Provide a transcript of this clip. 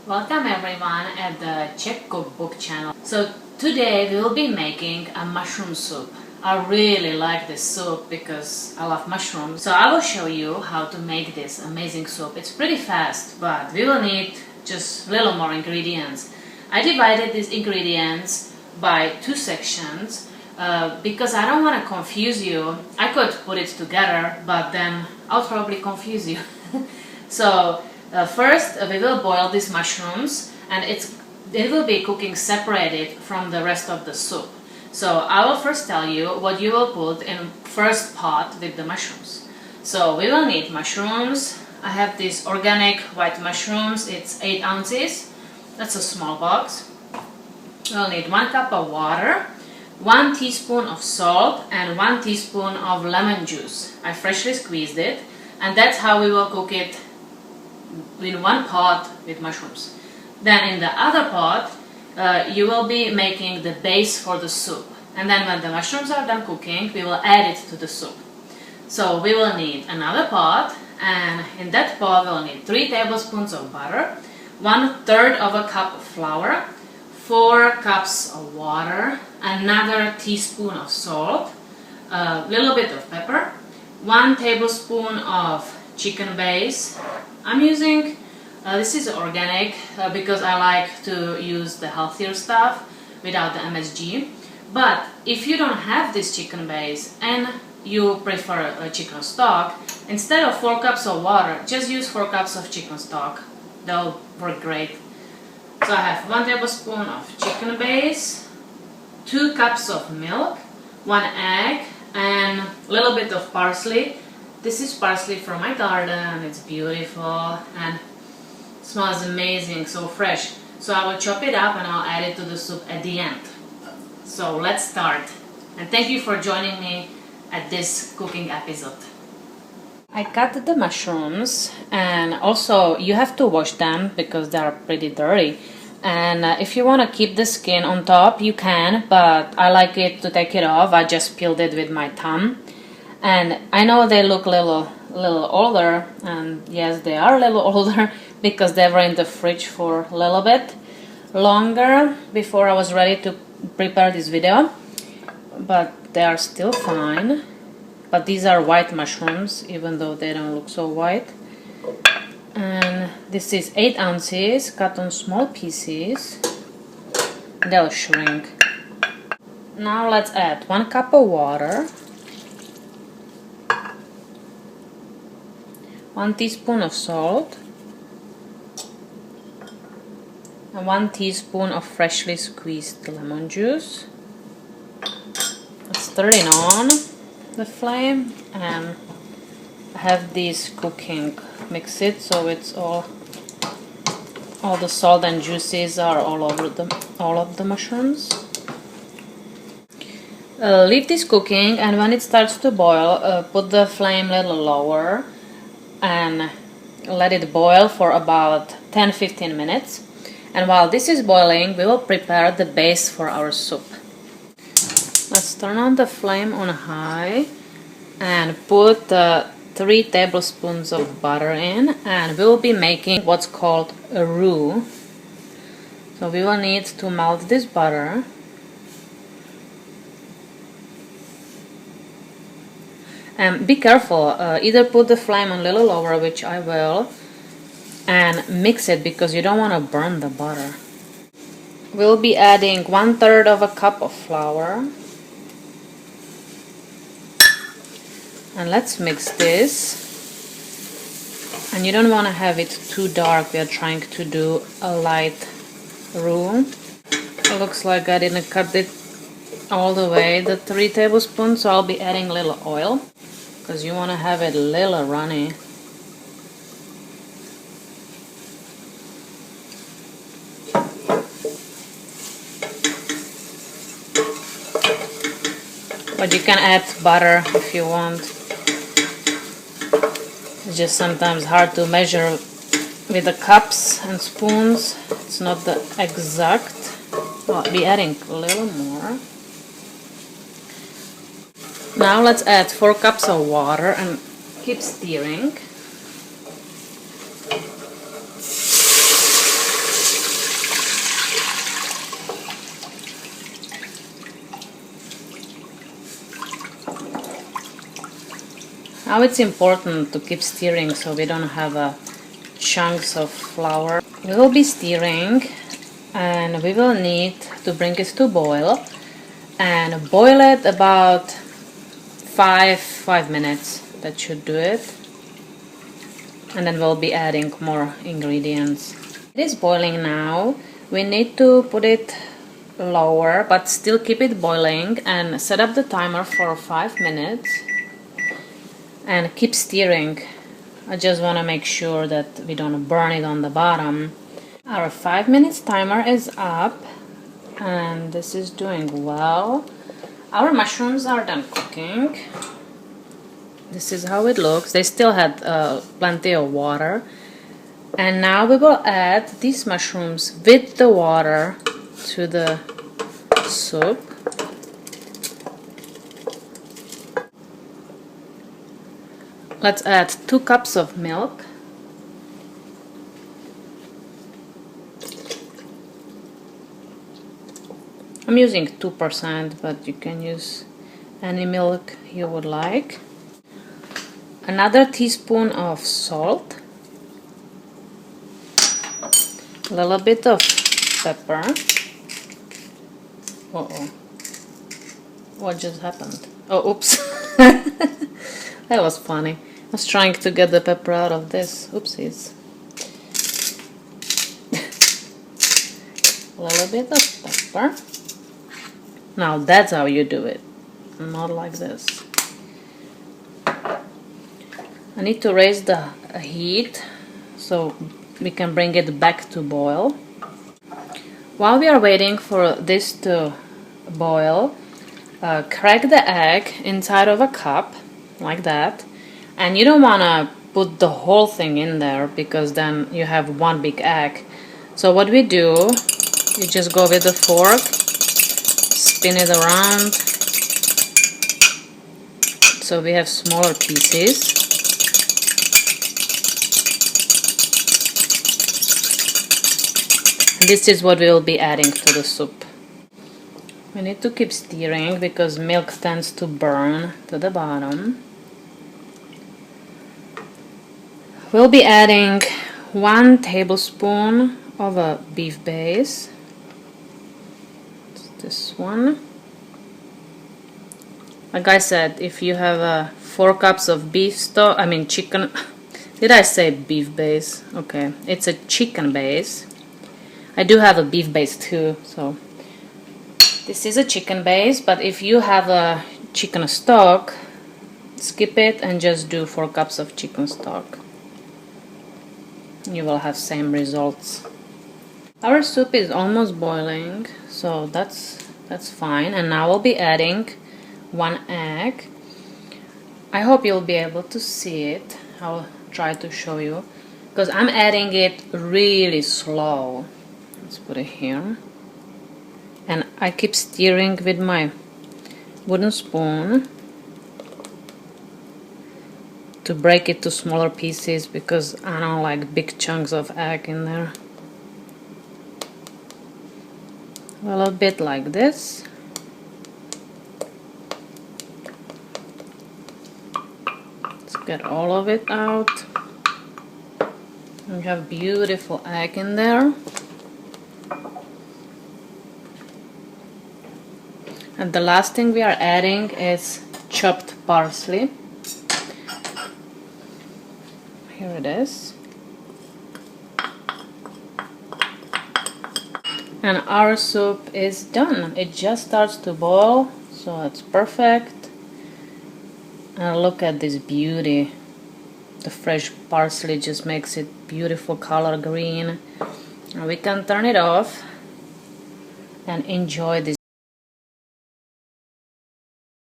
Welcome everyone at the Czech Cookbook channel. So today we will be making a mushroom soup. I really like this soup because I love mushrooms. So I will show you how to make this amazing soup. It's pretty fast, but we will need just a little more ingredients. I divided these ingredients by two sections because I don't want to confuse you. I could put it together, but then I'll probably confuse you. So first we will boil these mushrooms, and it will be cooking separated from the rest of the soup. So I will first tell you what you will put in first pot with the mushrooms. So we will need mushrooms. I have these organic white mushrooms. It's 8 ounces. That's a small box. We'll need 1 cup of water, 1 teaspoon of salt, and 1 teaspoon of lemon juice. I freshly squeezed it, and that's how we will cook it in one pot with mushrooms. Then in the other pot you will be making the base for the soup, and then when the mushrooms are done cooking we will add it to the soup. So we will need another pot, and in that pot we will need 3 tablespoons of butter, 1/3 of a cup of flour, 4 cups of water, another teaspoon of salt, a little bit of pepper, 1 tablespoon of chicken base. I'm using, this is organic because I like to use the healthier stuff without the MSG. But if you don't have this chicken base and you prefer a chicken stock, instead of 4 cups of water, just use 4 cups of chicken stock. They'll work great. So I have 1 tablespoon of chicken base, 2 cups of milk, 1 egg, and a little bit of parsley. This is parsley from my garden. It's beautiful and smells amazing, so fresh. So I will chop it up and I'll add it to the soup at the end. So let's start. And thank you for joining me at this cooking episode. I cut the mushrooms, and also you have to wash them because they are pretty dirty. And if you want to keep the skin on top, you can, but I like it to take it off. I just peeled it with my thumb. And I know they look a little older, and yes, they are a little older because they were in the fridge for a little bit longer before I was ready to prepare this video, but they are still fine. But these are white mushrooms, even though they don't look so white. And this is 8 ounces cut on small pieces. They'll shrink. Now let's add 1 cup of water, 1 teaspoon of salt, and 1 teaspoon of freshly squeezed lemon juice. Let's turn it on the flame, and I have these cooking. Mix it so it's all the salt and juices are all of the mushrooms. Leave this cooking, and when it starts to boil, put the flame a little lower and let it boil for about 10-15 minutes. And while this is boiling, we will prepare the base for our soup. Let's turn on the flame on high and put 3 tablespoons of butter in, and we will be making what's called a roux. So we will need to melt this butter. And be careful, either put the flame a little lower, which I will, and mix it because you don't want to burn the butter. We'll be adding 1/3 of a cup of flour. And let's mix this. And you don't want to have it too dark. We are trying to do a light roux. It looks like I didn't cut it all the way, the 3 tablespoons, so I'll be adding a little oil because you want to have it a little runny. But you can add butter if you want. It's just sometimes hard to measure with the cups and spoons. It's not the exact. I'll be adding a little more. Now let's add 4 cups of water and keep stirring. Now it's important to keep stirring so we don't have chunks of flour. We will be stirring and we will need to bring it to boil and boil it about 5 minutes. That should do it. And then we'll be adding more ingredients. It is boiling now. We need to put it lower but still keep it boiling and set up the timer for 5 minutes and keep stirring. I just want to make sure that we don't burn it on the bottom. Our 5 minutes timer is up and this is doing well. Our mushrooms are done cooking. This is how it looks. They still had plenty of water. And now we will add these mushrooms with the water to the soup. Let's add 2 cups of milk. I'm using 2%, but you can use any milk you would like. Another teaspoon of salt. A little bit of pepper. Uh-oh. What just happened? Oh, oops. That was funny. I was trying to get the pepper out of this. Oopsies. A little bit of pepper. Now that's how you do it. Not like this. I need to raise the heat so we can bring it back to boil. While we are waiting for this to boil, crack the egg inside of a cup, like that. And you don't want to put the whole thing in there because then you have one big egg. So what we do, you just go with the fork, spin it around, so we have smaller pieces. This is what we will be adding to the soup. We need to keep stirring because milk tends to burn to the bottom. We'll be adding 1 tablespoon of a beef base. It's this one. Like I said, if you have 4 cups of beef stock, chicken. Did I say beef base? Okay, it's a chicken base. I do have a beef base too, so this is a chicken base, but if you have a chicken stock, skip it and just do 4 cups of chicken stock. You will have same results. Our soup is almost boiling, so that's fine. And now we'll be adding 1 egg. I hope you'll be able to see it. I'll try to show you because I'm adding it really slow. Let's put it here. And I keep stirring with my wooden spoon to break it to smaller pieces because I don't like big chunks of egg in there. A little bit like this. Let's get all of it out. We have beautiful egg in there. And the last thing we are adding is chopped parsley. Here it is. And our soup is done. It just starts to boil, so it's perfect. And look at this beauty. The fresh parsley just makes it beautiful color green. And we can turn it off and enjoy this